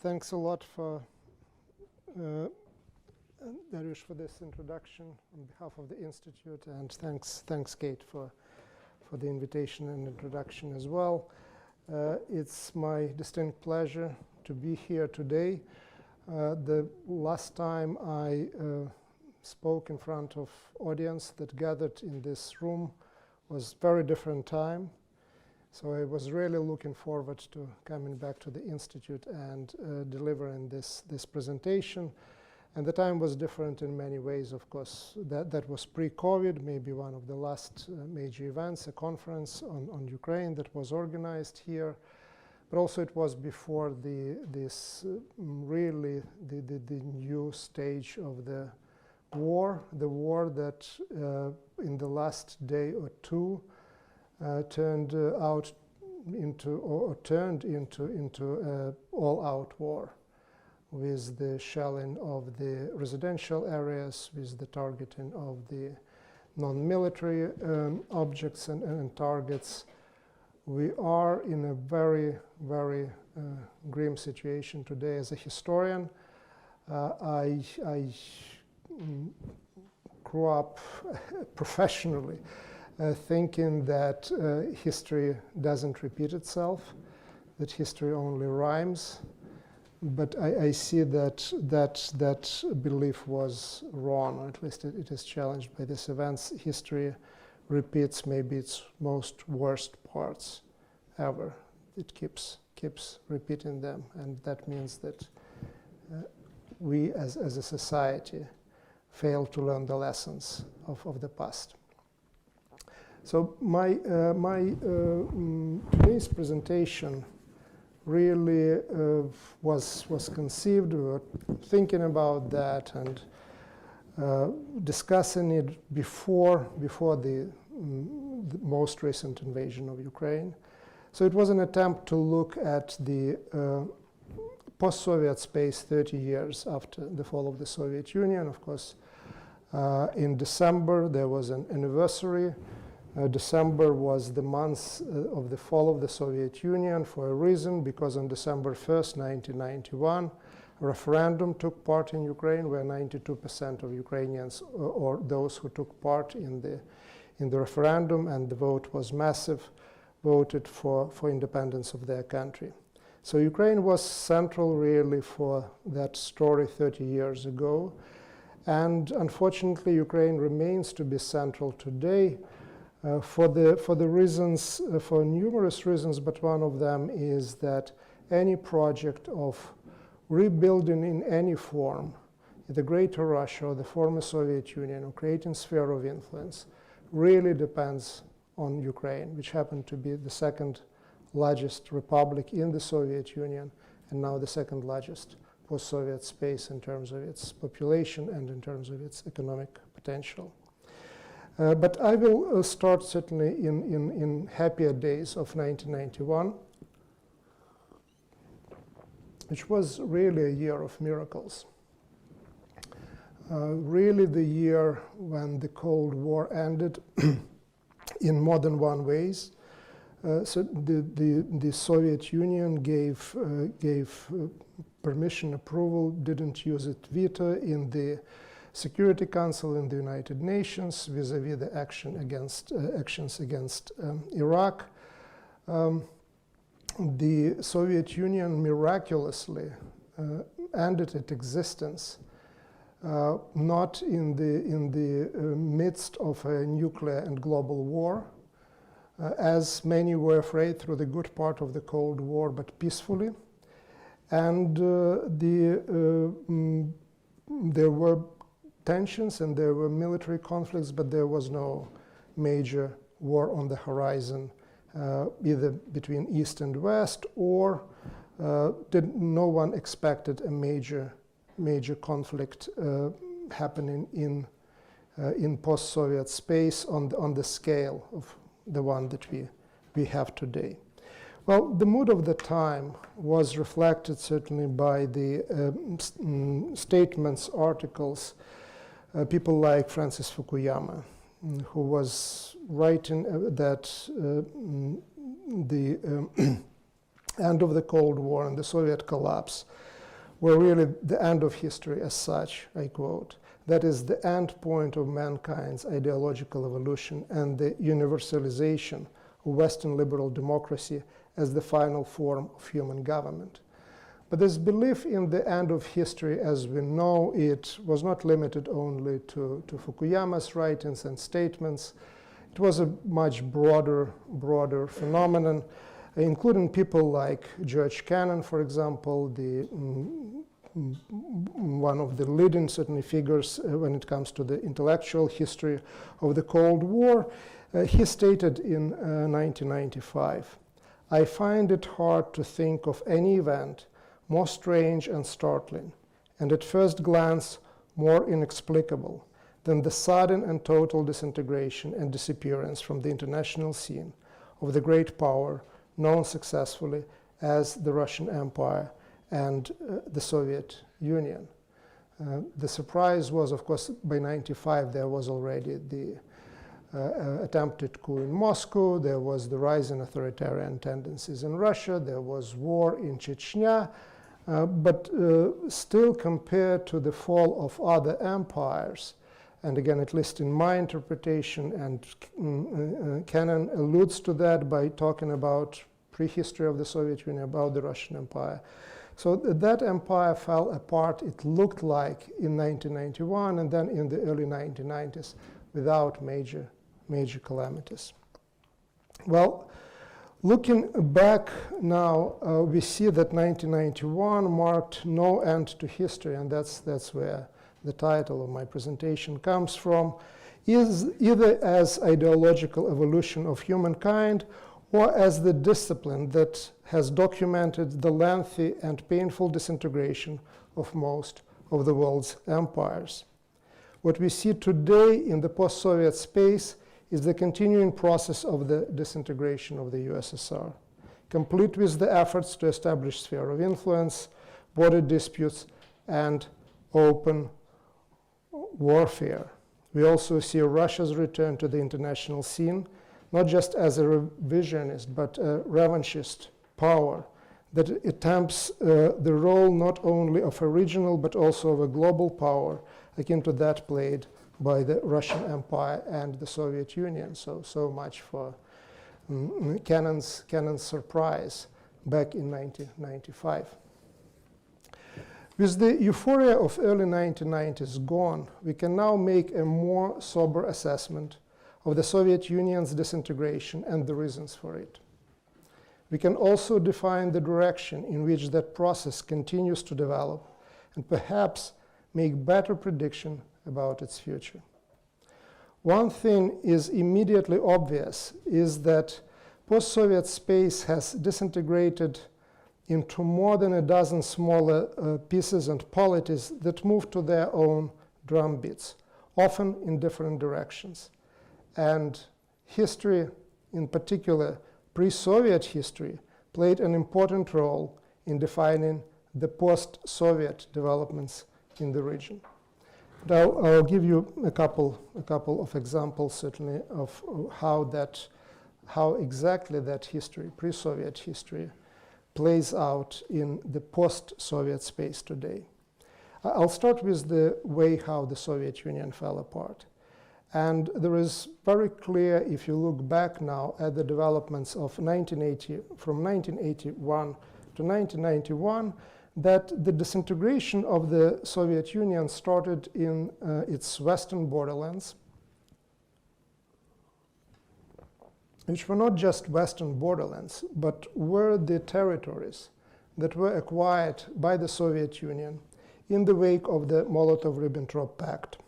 Thanks a lot for Dariush for this introduction on behalf of the Institute, and thanks Kate for the invitation and introduction as well. It's my distinct pleasure to be here today. The last time I spoke in front of audience that gathered in this room was very different time. So I was really looking forward to coming back to the Institute and delivering this presentation. And the time was different in many ways, of course. That was pre-COVID, maybe one of the last major events, a conference on Ukraine that was organized here. But also it was before this really the new stage of the war that in the last day or two turned into all-out war, with the shelling of the residential areas, with the targeting of the non-military objects and targets. We are in a very, very grim situation today. As a historian, I grew up professionally thinking that history doesn't repeat itself, that history only rhymes. But I see that belief was wrong, or at least it is challenged by these events. History repeats maybe its most worst parts ever. It keeps repeating them, and that means that we as a society fail to learn the lessons of the past. So my today's presentation really was conceived. We were thinking about that and discussing it before the most recent invasion of Ukraine. So it was an attempt to look at the post-Soviet space 30 years after the fall of the Soviet Union. Of course, in December there was an anniversary. December was the month of the fall of the Soviet Union for a reason, because on December 1st, 1991, a referendum took part in Ukraine where 92% of Ukrainians, or those who took part in the referendum, and the vote was massive, voted for independence of their country. So Ukraine was central really for that story 30 years ago. And unfortunately, Ukraine remains to be central today. For numerous reasons, but one of them is that any project of rebuilding in any form the Greater Russia or the former Soviet Union, or creating sphere of influence, really depends on Ukraine, which happened to be the second largest republic in the Soviet Union, and now the second largest post-Soviet space in terms of its population and in terms of its economic potential. But I will start certainly in happier days of 1991, which was really a year of miracles. Really the year when the Cold War ended in more than one ways. So the Soviet Union gave permission, approval, didn't use it veto in the Security Council in the United Nations vis-a-vis the actions against Iraq. The Soviet Union miraculously ended its existence, not in the midst of a nuclear and global war, as many were afraid through the good part of the Cold War, but peacefully. And there were tensions and there were military conflicts, but there was no major war on the horizon, either between East and West, or no one expected a major conflict happening in post-Soviet space on the scale of the one that we have today. Well, the mood of the time was reflected certainly by the statements, articles, people like Francis Fukuyama, who was writing that the end of the Cold War and the Soviet collapse were really the end of history as such, I quote. That is the end point of mankind's ideological evolution and the universalization of Western liberal democracy as the final form of human government. But this belief in the end of history as we know it was not limited only to Fukuyama's writings and statements. It was a much broader phenomenon, including people like George Kennan, for example, one of the leading certainly figures when it comes to the intellectual history of the Cold War. He stated in 1995, "I find it hard to think of any event more strange and startling, and at first glance more inexplicable than the sudden and total disintegration and disappearance from the international scene of the great power known successfully as the Russian Empire and the Soviet Union." The surprise was, of course, by 1995 there was already the attempted coup in Moscow, there was the rise in authoritarian tendencies in Russia, there was war in Chechnya, but still compared to the fall of other empires, and again, at least in my interpretation, and Kennan alludes to that by talking about prehistory of the Soviet Union, about the Russian Empire. So that empire fell apart, it looked like, in 1991, and then in the early 1990s, without major calamities. Well, looking back now, we see that 1991 marked no end to history, and that's where the title of my presentation comes from, is either as ideological evolution of humankind or as the discipline that has documented the lengthy and painful disintegration of most of the world's empires. What we see today in the post-Soviet space is the continuing process of the disintegration of the USSR, complete with the efforts to establish sphere of influence, border disputes, and open warfare. We also see Russia's return to the international scene, not just as a revisionist, but a revanchist power that attempts the role not only of a regional, but also of a global power, akin to that played by the Russian Empire and the Soviet Union. So much for Kennan's surprise back in 1995. With the euphoria of early 1990s gone, we can now make a more sober assessment of the Soviet Union's disintegration and the reasons for it. We can also define the direction in which that process continues to develop and perhaps make better prediction about its future. One thing is immediately obvious is that post-Soviet space has disintegrated into more than a dozen smaller pieces and polities that move to their own drumbeats, often in different directions. And history, in particular pre-Soviet history, played an important role in defining the post-Soviet developments in the region. Now, I'll give you a couple of examples, certainly, of how exactly that history, pre-Soviet history, plays out in the post-Soviet space today. I'll start with the way how the Soviet Union fell apart. And there is very clear, if you look back now at the developments of from 1981 to 1991, that the disintegration of the Soviet Union started in its western borderlands, which were not just western borderlands, but were the territories that were acquired by the Soviet Union in the wake of the Molotov-Ribbentrop Pact.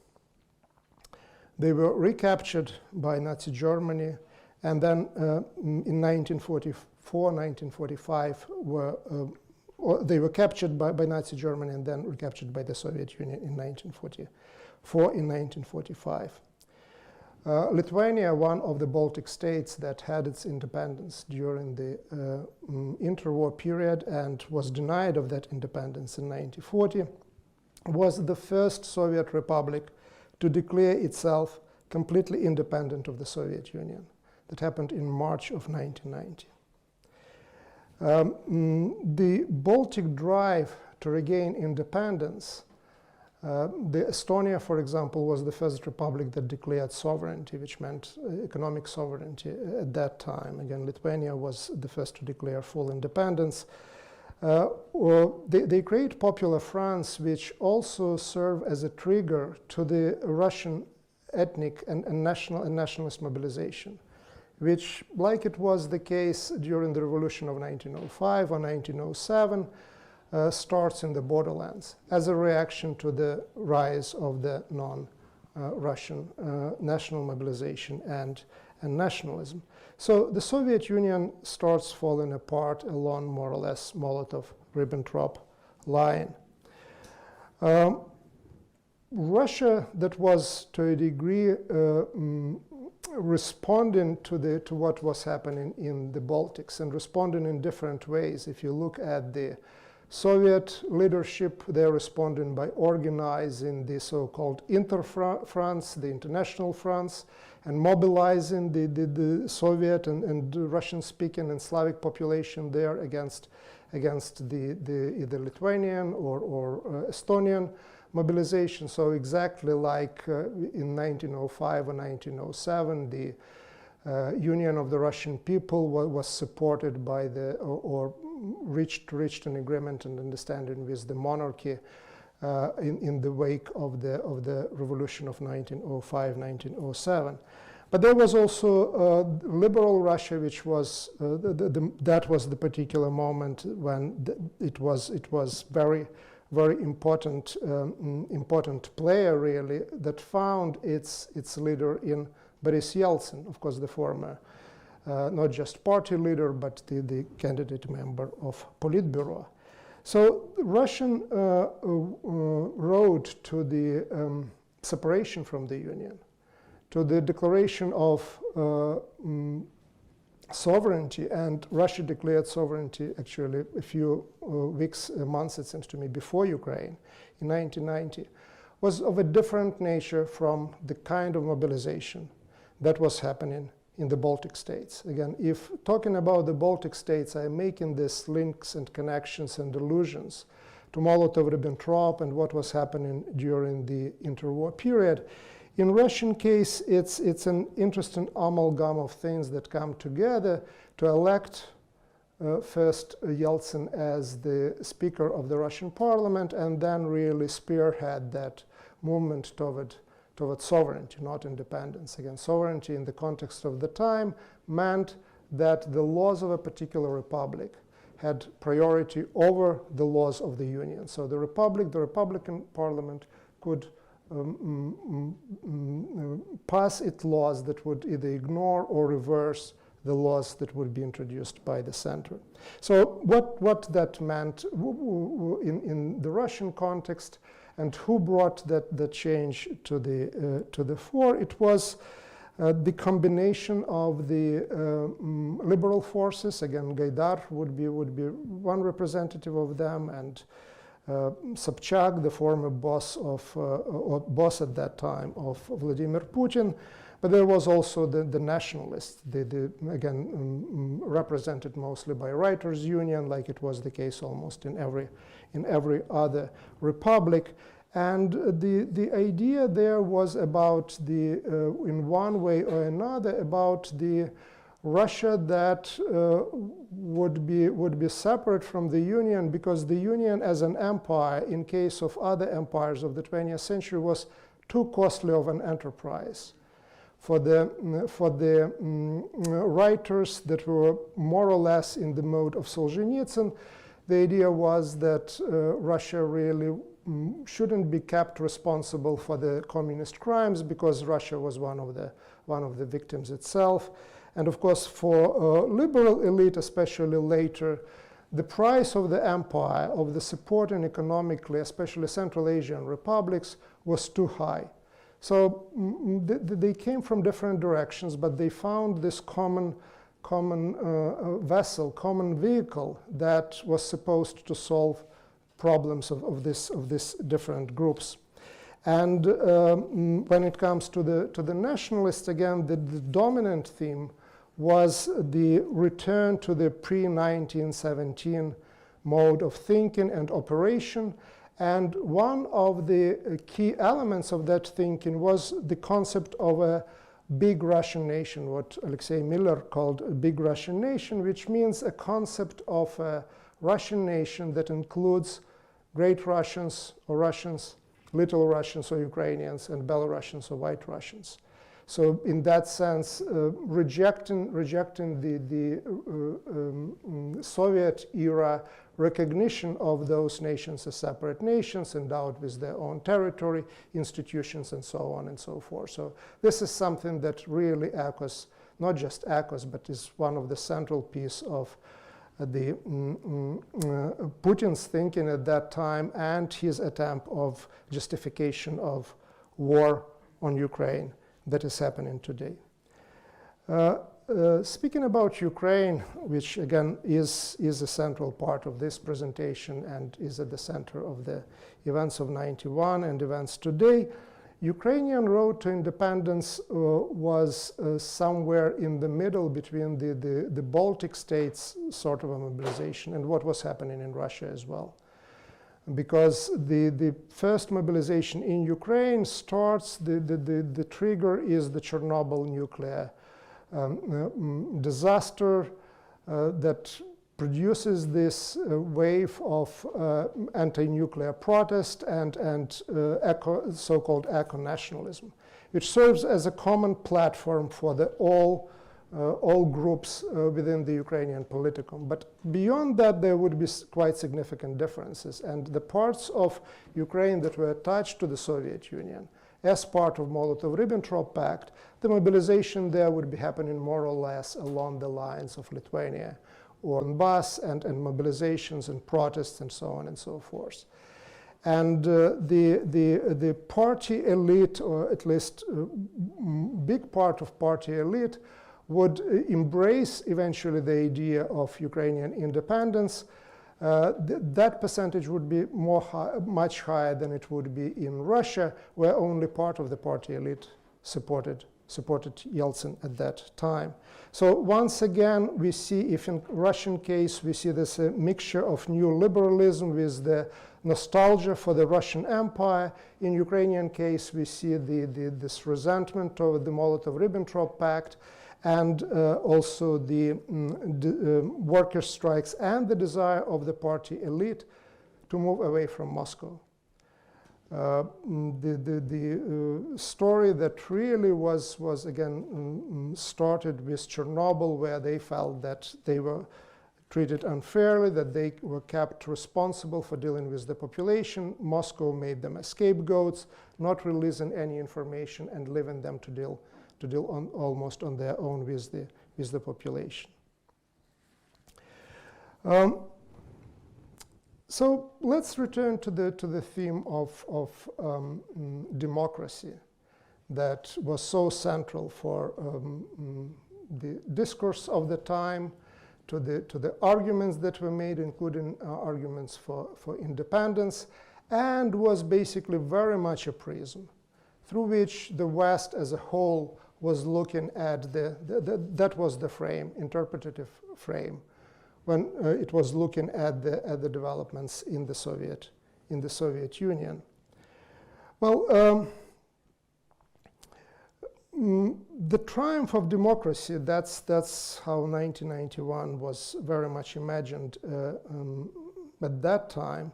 They were recaptured by Nazi Germany, and then in 1944, 1945, they were captured by Nazi Germany and then recaptured by the Soviet Union in 1944, in 1945. Lithuania, one of the Baltic states that had its independence during the interwar period and was denied of that independence in 1940, was the first Soviet republic to declare itself completely independent of the Soviet Union. That happened in March of 1990. The Baltic drive to regain independence, the Estonia, for example, was the first republic that declared sovereignty, which meant economic sovereignty at that time. Again, Lithuania was the first to declare full independence. They create Popular France, which also serve as a trigger to the Russian ethnic and nationalist mobilization, which, like it was the case during the revolution of 1905 or 1907, starts in the borderlands as a reaction to the rise of the non-Russian national mobilization and nationalism. So the Soviet Union starts falling apart along more or less Molotov-Ribbentrop line. Russia, that was to a degree responding to what was happening in the Baltics and responding in different ways. If you look at the Soviet leadership, they're responding by organizing the so-called Interfronts, the international fronts, and mobilizing the Soviet and Russian-speaking and Slavic population there against the either Lithuanian or Estonian mobilization. So exactly like in 1905 or 1907, the Union of the Russian People was supported by or reached an agreement and understanding with the monarchy in the wake of the revolution of 1905, 1907. But there was also liberal Russia, which was that was the particular moment when it was very important important player really that found its leader in Boris Yeltsin, of course the former not just party leader but the candidate member of Politburo. So Russian road to the separation from the Union, to the declaration of sovereignty, and Russia declared sovereignty actually a few weeks, months it seems to me, before Ukraine in 1990, was of a different nature from the kind of mobilization that was happening in the Baltic states. Again, if talking about the Baltic states, I'm making these links and connections and allusions to Molotov-Ribbentrop and what was happening during the interwar period. In Russian case, it's an interesting amalgam of things that come together to elect first Yeltsin as the Speaker of the Russian Parliament and then really spearhead that movement toward sovereignty, not independence. Again, sovereignty in the context of the time meant that the laws of a particular republic had priority over the laws of the Union. So the Republican Parliament could pass its laws that would either ignore or reverse the laws that would be introduced by the center. So what that meant in the Russian context, and who brought that change to the fore? It was the combination of the liberal forces. Again, Gaidar would be one representative of them, and Sobchak, the former boss or boss at that time of Vladimir Putin. But there was also the nationalists, again represented mostly by writers' union, like it was the case almost in every other republic. And the idea there was about in one way or another, about the Russia that would be separate from the Union, because the Union as an empire, in case of other empires of the 20th century, was too costly of an enterprise. For the writers that were more or less in the mode of Solzhenitsyn, the idea was that Russia really shouldn't be kept responsible for the communist crimes, because Russia was one of the victims itself. And of course, for liberal elite, especially later, the price of the empire, of the supporting economically, especially Central Asian republics, was too high. So they came from different directions, but they found this common vessel, common vehicle that was supposed to solve problems of this different groups. And when it comes to the nationalists, again, the dominant theme was the return to the pre-1917 mode of thinking and operation. And one of the key elements of that thinking was the concept of a big Russian nation, what Alexei Miller called a big Russian nation, which means a concept of a Russian nation that includes Great Russians or Russians, Little Russians or Ukrainians, and Belarusians or White Russians. So in that sense, rejecting the Soviet era recognition of those nations as separate nations endowed with their own territory, institutions, and so on and so forth. So this is something that really echoes, not just echoes, but is one of the central piece of the Putin's thinking at that time and his attempt of justification of war on Ukraine that is happening today. Speaking about Ukraine, which again is a central part of this presentation and is at the center of the events of '91 and events today, Ukrainian road to independence was somewhere in the middle between the Baltic states sort of a mobilization and what was happening in Russia as well. Because the first mobilization in Ukraine starts, the trigger is the Chernobyl nuclear disaster that produces this wave of anti-nuclear protest and so-called eco-nationalism, which serves as a common platform for all groups within the Ukrainian politicum. But beyond that, there would be quite significant differences. And the parts of Ukraine that were attached to the Soviet Union as part of Molotov-Ribbentrop Pact, the mobilization there would be happening more or less along the lines of Lithuania or Donbass and mobilizations and protests and so on and so forth. And the party elite, or at least big part of party elite, would embrace eventually the idea of Ukrainian independence. That percentage would be much higher than it would be in Russia, where only part of the party elite supported Yeltsin at that time. So once again, we see, if in Russian case, we see this mixture of new liberalism with the nostalgia for the Russian Empire. In Ukrainian case, we see this resentment of the Molotov-Ribbentrop Pact, and also the worker strikes and the desire of the party elite to move away from Moscow. The story that really was again started with Chernobyl, where they felt that they were treated unfairly, that they were kept responsible for dealing with the population. Moscow made them as scapegoats, not releasing any information and leaving them to deal almost on their own with the population. So let's return to the theme of democracy that was so central for the discourse of the time, to the arguments that were made, including arguments for independence, and was basically very much a prism through which the West as a whole was looking at that was the frame, interpretative frame, when it was looking at the developments in the Soviet Union. Well, the triumph of democracy, that's how 1991 was very much imagined at that time,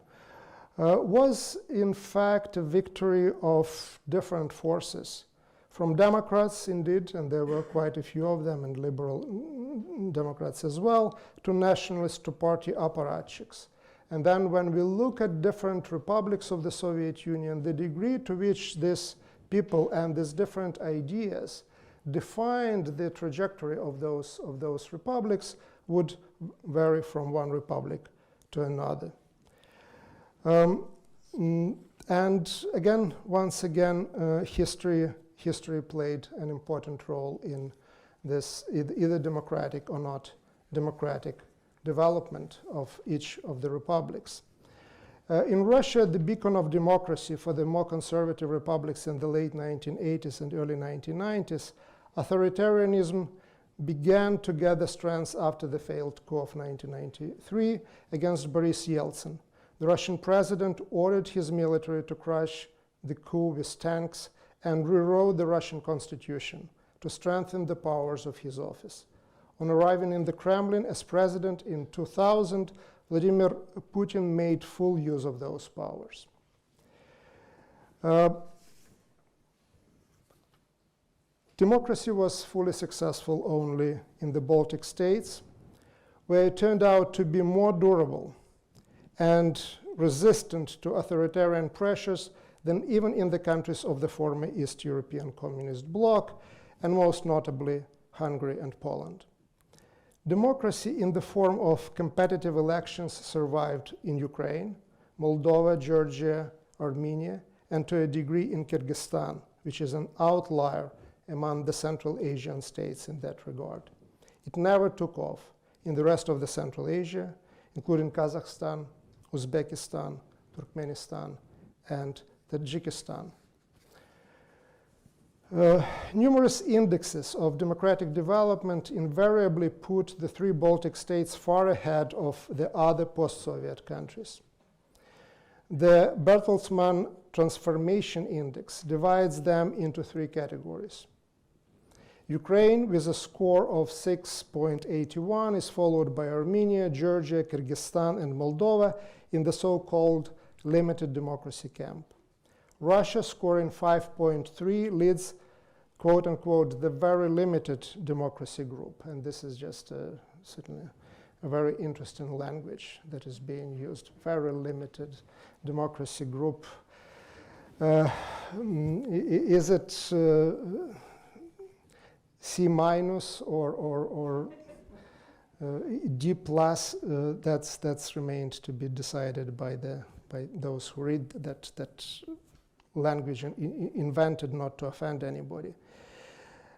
was in fact a victory of different forces. From Democrats, indeed, and there were quite a few of them, and liberal Democrats as well, to nationalists, to party apparatchiks. And then when we look at different republics of the Soviet Union, the degree to which these people and these different ideas defined the trajectory of those republics would vary from one republic to another. And again, once again, history played an important role in this either democratic or not democratic development of each of the republics. In Russia, the beacon of democracy for the more conservative republics in the late 1980s and early 1990s, authoritarianism began to gather strength after the failed coup of 1993 against Boris Yeltsin. The Russian president ordered his military to crush the coup with tanks and rewrote the Russian constitution to strengthen the powers of his office. On arriving in the Kremlin as president in 2000, Vladimir Putin made full use of those powers. Democracy was fully successful only in the Baltic states, where it turned out to be more durable and resistant to authoritarian pressures than even in the countries of the former East European Communist bloc, and most notably Hungary and Poland. Democracy in the form of competitive elections survived in Ukraine, Moldova, Georgia, Armenia, and to a degree in Kyrgyzstan, which is an outlier among the Central Asian states in that regard. It never took off in the rest of the Central Asia, including Kazakhstan, Uzbekistan, Turkmenistan, and Tajikistan. Numerous indexes of democratic development invariably put the three Baltic states far ahead of the other post-Soviet countries. The Bertelsmann Transformation Index divides them into three categories. Ukraine, with a score of 6.81, is followed by Armenia, Georgia, Kyrgyzstan, and Moldova in the so-called limited democracy camp. Russia, scoring 5.3, leads, quote-unquote, the very limited democracy group. And this is just certainly a very interesting language that is being used. Very limited democracy group. Is it C minus or D plus? That's remained to be decided by those who read that language invented not to offend anybody.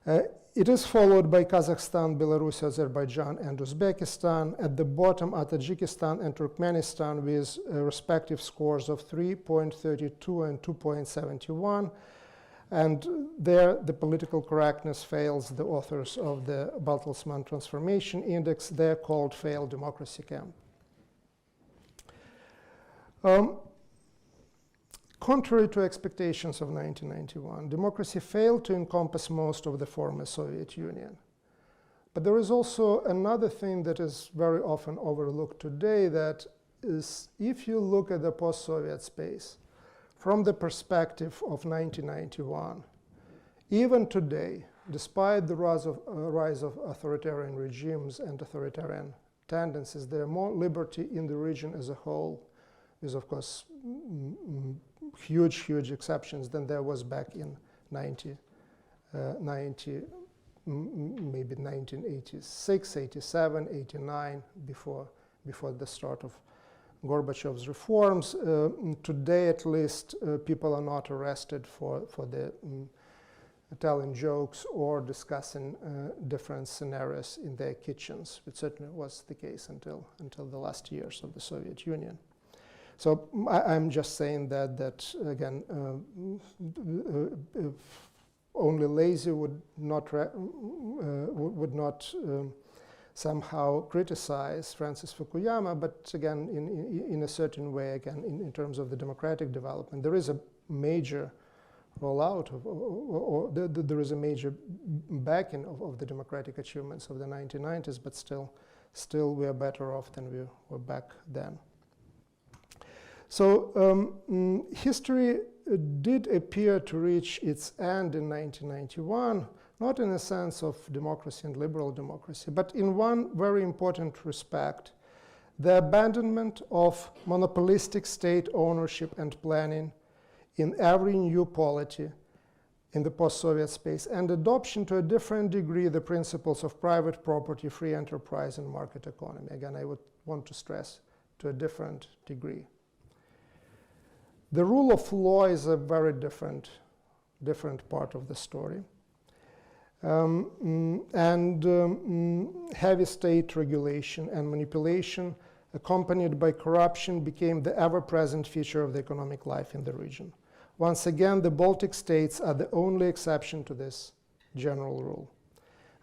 It is followed by Kazakhstan, Belarus, Azerbaijan, and Uzbekistan. At the bottom are Tajikistan and Turkmenistan with respective scores of 3.32 and 2.71. And there, the political correctness fails the authors of the Bertelsmann Transformation Index. They're called failed democracy camp. Contrary to expectations of 1991, democracy failed to encompass most of the former Soviet Union. But there is also another thing that is very often overlooked today, that is, if you look at the post-Soviet space from the perspective of 1991, even today, despite the rise of authoritarian regimes and authoritarian tendencies, there are more liberty in the region as a whole, with, of course, huge exceptions than there was back in maybe 1986, 87, 89, before the start of Gorbachev's reforms. Today, at least, people are not arrested for the telling jokes or discussing different scenarios in their kitchens, which certainly was the case until the last years of the Soviet Union. So I'm just saying that again, only lazy would not somehow criticize Francis Fukuyama, but again, in a certain way, again, in terms of the democratic development, there is a major rollout or there is a major backing of the democratic achievements of the 1990s, but still we are better off than we were back then. So history did appear to reach its end in 1991, not in a sense of democracy and liberal democracy, but in one very important respect, the abandonment of monopolistic state ownership and planning in every new polity in the post-Soviet space, and adoption to a different degree the principles of private property, free enterprise, and market economy. Again, I would want to stress to a different degree. The rule of law is a very different part of the story. Heavy state regulation and manipulation accompanied by corruption became the ever-present feature of the economic life in the region. Once again, the Baltic states are the only exception to this general rule.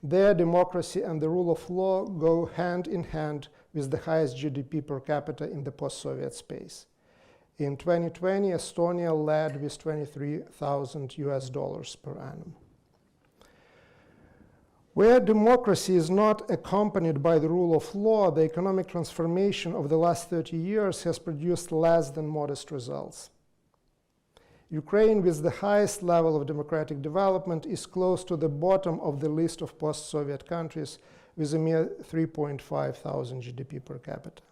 Their democracy and the rule of law go hand in hand with the highest GDP per capita in the post-Soviet space. In 2020, Estonia led with $23,000 per annum. Where democracy is not accompanied by the rule of law, the economic transformation of the last 30 years has produced less than modest results. Ukraine, with the highest level of democratic development, is close to the bottom of the list of post-Soviet countries with a mere 3,500 GDP per capita.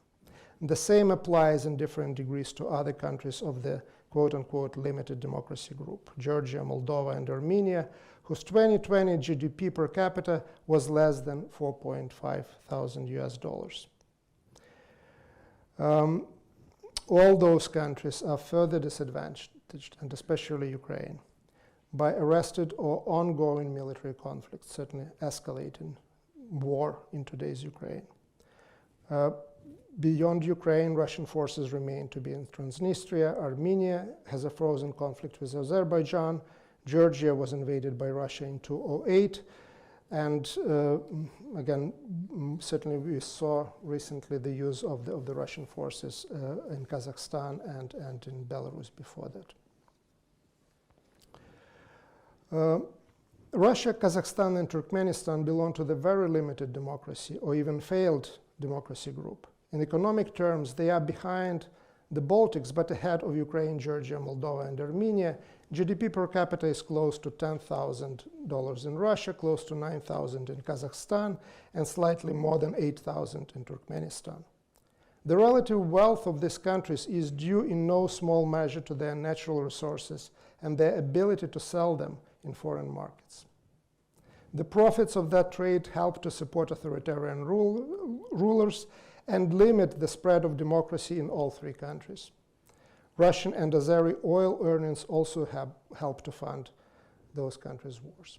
The same applies in different degrees to other countries of the quote-unquote limited democracy group, Georgia, Moldova, and Armenia, whose 2020 GDP per capita was less than $4,500. All those countries are further disadvantaged, and especially Ukraine, by arrested or ongoing military conflicts, certainly escalating war in today's Ukraine. Beyond Ukraine, Russian forces remain to be in Transnistria. Armenia has a frozen conflict with Azerbaijan. Georgia was invaded by Russia in 2008. And again, certainly we saw recently the use of the Russian forces in Kazakhstan and in Belarus before that. Russia, Kazakhstan, and Turkmenistan belong to the very limited democracy or even failed democracy group. In economic terms, they are behind the Baltics, but ahead of Ukraine, Georgia, Moldova, and Armenia. GDP per capita is close to $10,000 in Russia, close to $9,000 in Kazakhstan, and slightly more than $8,000 in Turkmenistan. The relative wealth of these countries is due in no small measure to their natural resources and their ability to sell them in foreign markets. The profits of that trade help to support authoritarian rulers and limit the spread of democracy in all three countries. Russian and Azeri oil earnings also have helped to fund those countries' wars.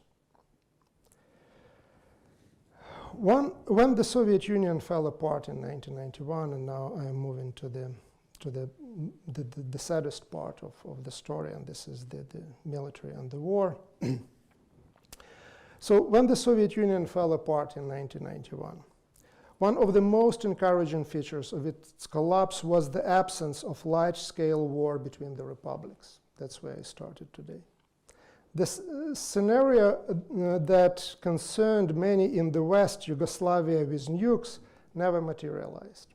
When the Soviet Union fell apart in 1991, and now I'm moving to the saddest part of the story, and this is the military and the war. So when the Soviet Union fell apart in 1991, one of the most encouraging features of its collapse was the absence of large-scale war between the republics. That's where I started today. This scenario that concerned many in the West, Yugoslavia with nukes, never materialized.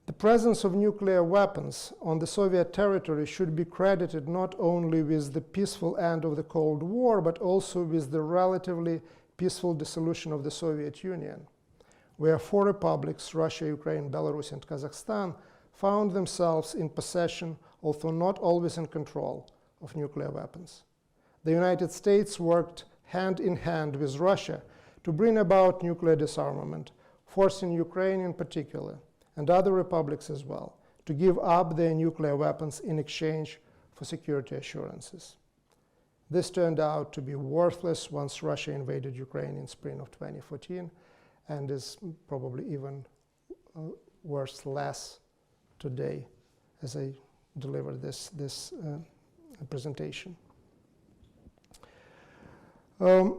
The presence of nuclear weapons on the Soviet territory should be credited not only with the peaceful end of the Cold War, but also with the relatively peaceful dissolution of the Soviet Union, where four republics, Russia, Ukraine, Belarus, and Kazakhstan, found themselves in possession, although not always in control, of nuclear weapons. The United States worked hand in hand with Russia to bring about nuclear disarmament, forcing Ukraine in particular, and other republics as well, to give up their nuclear weapons in exchange for security assurances. This turned out to be worthless once Russia invaded Ukraine in spring of 2014, and is probably even worth less today as I deliver this presentation. The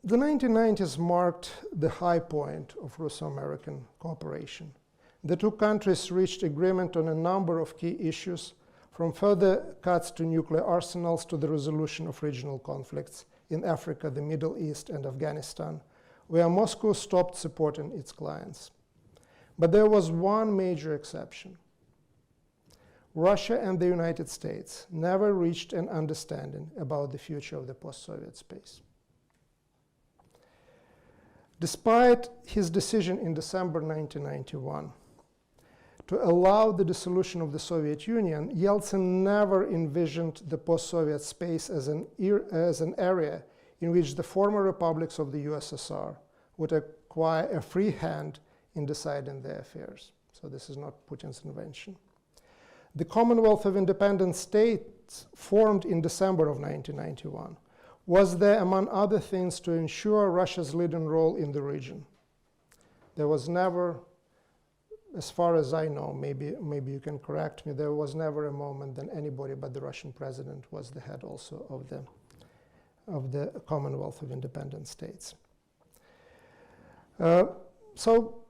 1990s marked the high point of Russo-American cooperation. The two countries reached agreement on a number of key issues, from further cuts to nuclear arsenals to the resolution of regional conflicts in Africa, the Middle East, and Afghanistan, where Moscow stopped supporting its clients. But there was one major exception. Russia and the United States never reached an understanding about the future of the post-Soviet space. Despite his decision in December 1991 to allow the dissolution of the Soviet Union, Yeltsin never envisioned the post-Soviet space as an area in which the former republics of the USSR would acquire a free hand in deciding their affairs. So this is not Putin's invention. The Commonwealth of Independent States, formed in December of 1991, was there, among other things, to ensure Russia's leading role in the region. There was never, as far as I know, maybe you can correct me, there was never a moment that anybody but the Russian president was the head also of the of the Commonwealth of Independent States. So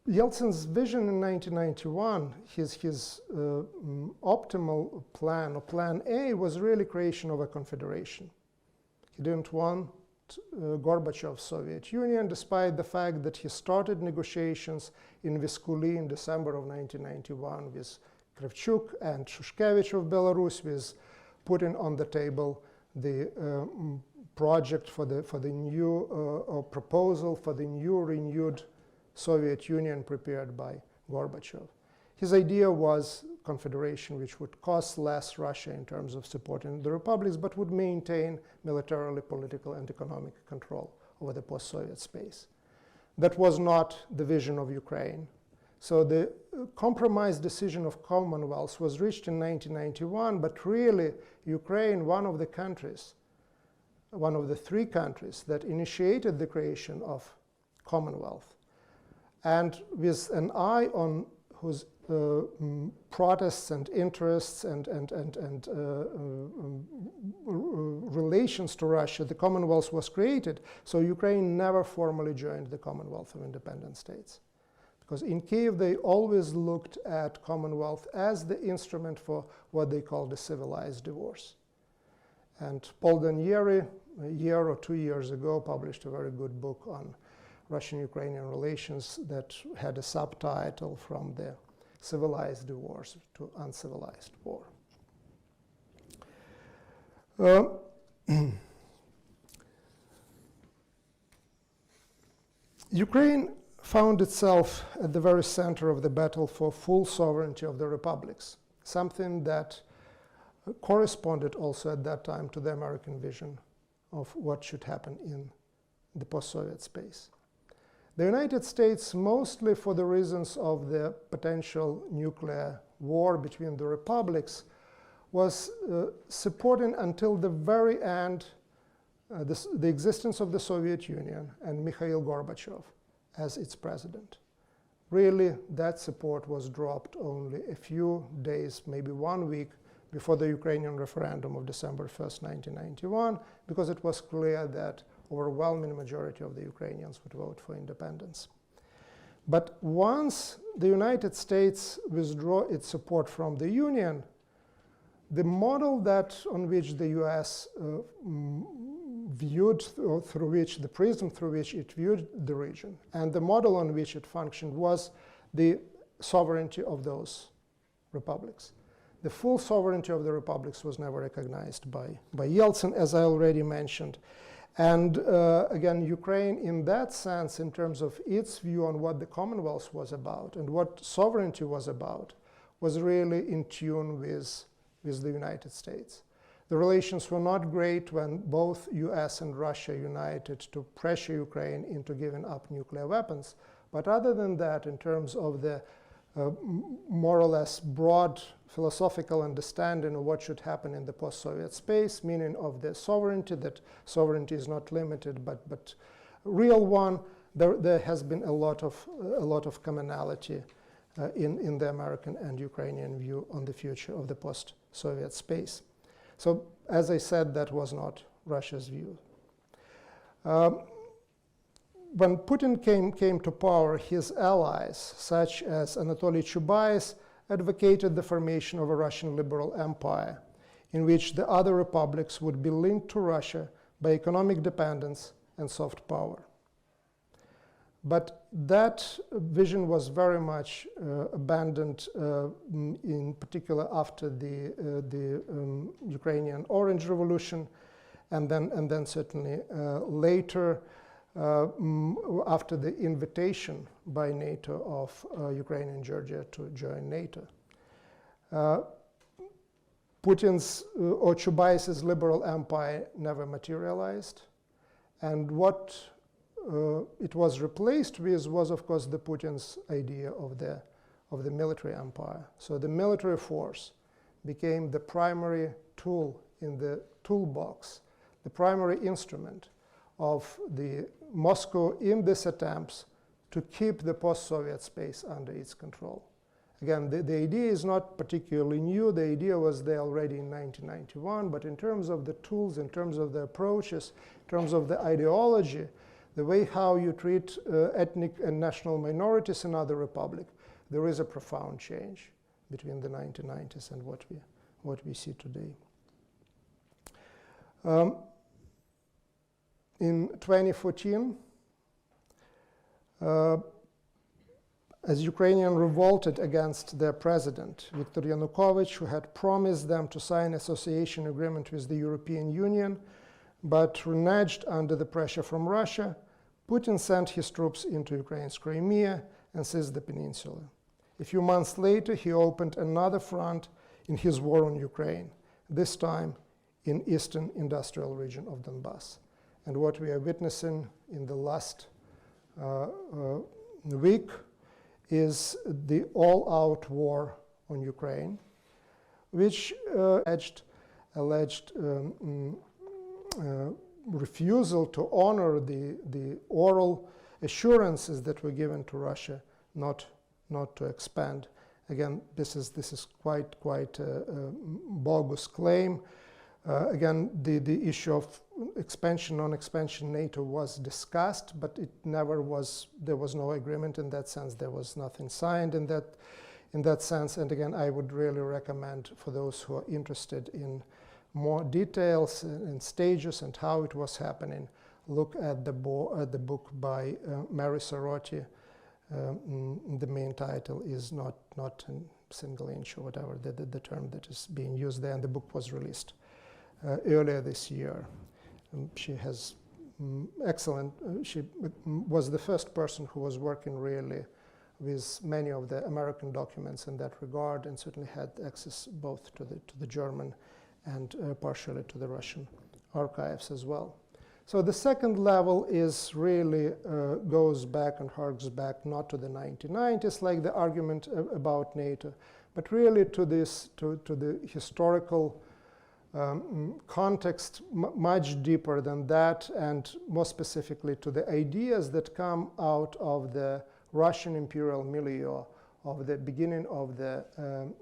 Yeltsin's vision in 1991, his optimal plan, or plan A, was really creation of a confederation. He didn't want Gorbachev's Soviet Union, despite the fact that he started negotiations in Vyskuly in December of 1991 with Kravchuk and Shushkevich of Belarus, with putting on the table the project for the new proposal for the new renewed Soviet Union prepared by Gorbachev. His idea was confederation which would cost less Russia in terms of supporting the republics, but would maintain militarily, political, and economic control over the post-Soviet space. That was not the vision of Ukraine. So the compromise decision of Commonwealth was reached in 1991, but really Ukraine, one of the countries, one of the three countries that initiated the creation of Commonwealth, and with an eye on whose protests and interests and relations to Russia, the Commonwealth was created. So Ukraine never formally joined the Commonwealth of Independent States. Because in Kiev, they always looked at Commonwealth as the instrument for what they called a civilized divorce. And Paul Danieri, a year or 2 years ago, published a very good book on Russian-Ukrainian relations that had a subtitle From the Civilized Divorce to Uncivilized War. Ukraine found itself at the very center of the battle for full sovereignty of the republics, something that corresponded also at that time to the American vision of what should happen in the post-Soviet space. The United States, mostly for the reasons of the potential nuclear war between the republics, was supporting until the very end the existence of the Soviet Union and Mikhail Gorbachev as its president. Really, that support was dropped only a few days, maybe 1 week, before the Ukrainian referendum of December 1st, 1991, because it was clear that overwhelming majority of the Ukrainians would vote for independence. But once the United States withdrew its support from the Union, the model that on which the US viewed, or through which, the prism through which it viewed the region, and the model on which it functioned was the sovereignty of those republics. The full sovereignty of the republics was never recognized by Yeltsin, as I already mentioned. And again, Ukraine, in that sense, in terms of its view on what the Commonwealth was about and what sovereignty was about, was really in tune with the United States. The relations were not great when both US and Russia united to pressure Ukraine into giving up nuclear weapons. But other than that, in terms of the more or less broad philosophical understanding of what should happen in the post-Soviet space, meaning of the sovereignty, that sovereignty is not limited but real one, there has been a lot of commonality in the American and Ukrainian view on the future of the post-Soviet space. So, as I said, that was not Russia's view. When Putin came to power, his allies, such as Anatoly Chubais, advocated the formation of a Russian liberal empire, in which the other republics would be linked to Russia by economic dependence and soft power. But that vision was very much abandoned, in particular after the Ukrainian Orange Revolution, and then certainly later, after the invitation by NATO of Ukraine and Georgia to join NATO. Putin's or Chubais' liberal empire never materialized, and what it was replaced with was, of course, the Putin's idea of the military empire. So the military force became the primary tool in the toolbox, the primary instrument of the Moscow in these attempts to keep the post-Soviet space under its control. Again, the idea is not particularly new. The idea was there already in 1991, but in terms of the tools, in terms of the approaches, in terms of the ideology, the way how you treat ethnic and national minorities in other republic, there is a profound change between the 1990s and what we see today. In 2014, as Ukrainians revolted against their president, Viktor Yanukovych, who had promised them to sign association agreement with the European Union, but reneged under the pressure from Russia, Putin sent his troops into Ukraine's Crimea and seized the peninsula. A few months later, he opened another front in his war on Ukraine, this time in eastern industrial region of Donbass. And what we are witnessing in the last week is the all-out war on Ukraine, which alleged refusal to honor the oral assurances that were given to Russia not to expand. Again, this is quite a bogus claim. Again, the issue of expansion, non-expansion NATO was discussed, but it never was, there was no agreement in that sense. There was nothing signed in that sense. And again, I would really recommend for those who are interested in more details and stages and how it was happening, look at the book by Mary Sorotti. The main title is not a single inch or whatever, the term that is being used there, and the book was released earlier this year. She has excellent, she was the first person who was working really with many of the American documents in that regard, and certainly had access both to the German and partially to the Russian archives as well. So the second level is really goes back and harks back not to the 1990s, like the argument about NATO, but really to this, to the historical context much deeper than that, and more specifically to the ideas that come out of the Russian imperial milieu of the beginning of the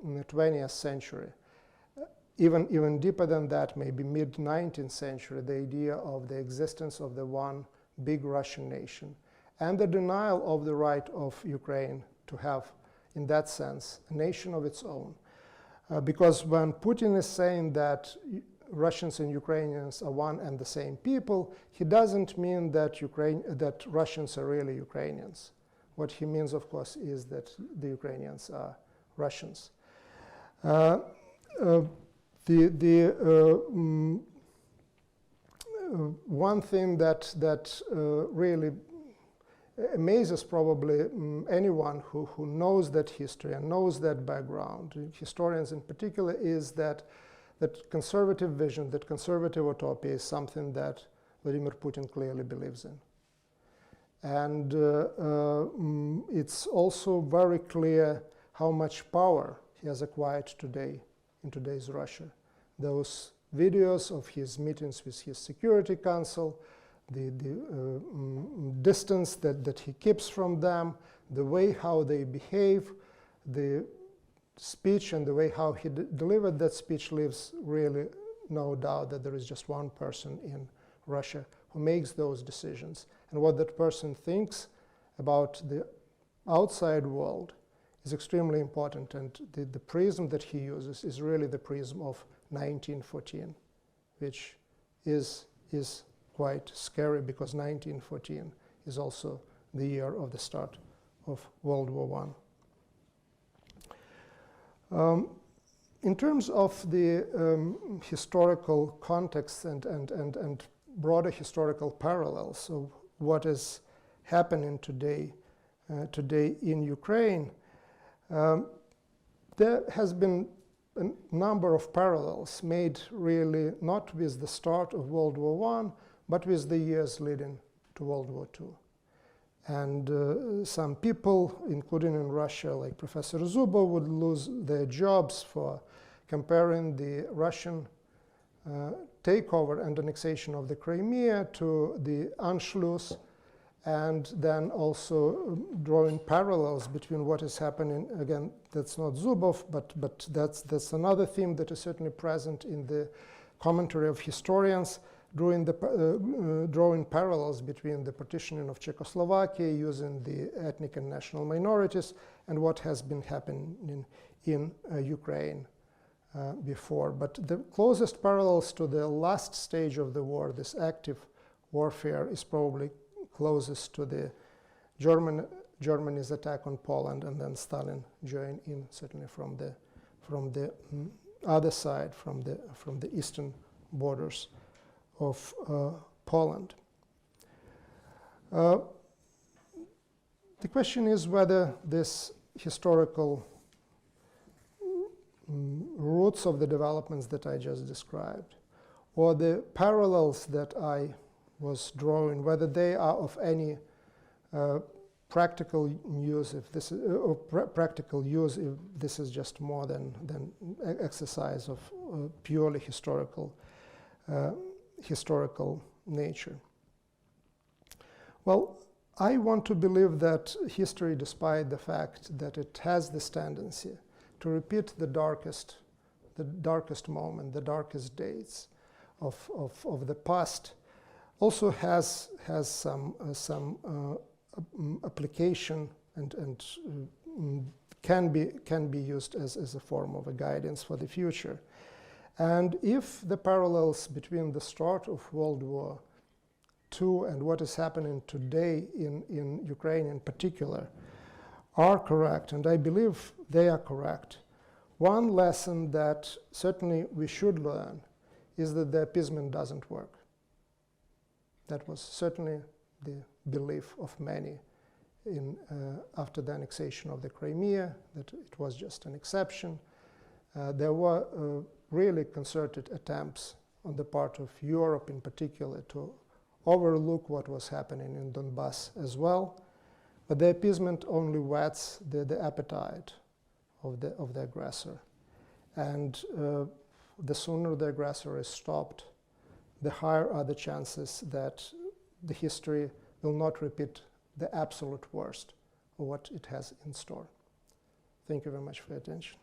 20th century. Even deeper than that, maybe mid-19th century, the idea of the existence of the one big Russian nation and the denial of the right of Ukraine to have, in that sense, a nation of its own. Because when Putin is saying that Russians and Ukrainians are one and the same people, he doesn't mean that Russians are really Ukrainians. What he means, of course, is that the Ukrainians are Russians. One thing that really amazes probably anyone who knows that history and knows that background, historians in particular, is that conservative vision, that conservative utopia is something that Vladimir Putin clearly believes in. And it's also very clear how much power he has acquired today in today's Russia. Those videos of his meetings with his Security Council, the distance that he keeps from them, the way how they behave, the speech and the way how he delivered that speech leaves really no doubt that there is just one person in Russia who makes those decisions. And what that person thinks about the outside world is extremely important, and the prism that he uses is really the prism of 1914, which is quite scary, because 1914 is also the year of the start of World War I. In terms of the historical context and broader historical parallels of what is happening today in Ukraine, there has been a number of parallels made really not with the start of World War I, but with the years leading to World War II. And some people, including in Russia, like Professor Zubov, would lose their jobs for comparing the Russian takeover and annexation of the Crimea to the Anschluss and then also drawing parallels between what is happening. Again, that's not Zubov, but that's another theme that is certainly present in the commentary of historians, drawing parallels between the partitioning of Czechoslovakia using the ethnic and national minorities and what has been happening in Ukraine before. But the closest parallels to the last stage of the war, this active warfare, is probably closest to the Germany's attack on Poland, and then Stalin joined in, certainly from the other side, from the eastern borders of Poland. The question is whether this historical roots of the developments that I just described, or the parallels that I was drawing, whether they are of any practical use, if this is, practical use if this is just more than exercise of purely historical nature. Well, I want to believe that history, despite the fact that it has this tendency to repeat the darkest moment, the darkest dates of the past, also has some application and can be used as a form of a guidance for the future. And if the parallels between the start of World War II and what is happening today in Ukraine in particular are correct, and I believe they are correct, one lesson that certainly we should learn is that the appeasement doesn't work. That was certainly the belief of many after the annexation of the Crimea, that it was just an exception. There were really concerted attempts on the part of Europe in particular to overlook what was happening in Donbass as well. But the appeasement only whets the appetite of the aggressor. And the sooner the aggressor is stopped, the higher are the chances that the history will not repeat the absolute worst of what it has in store. Thank you very much for your attention.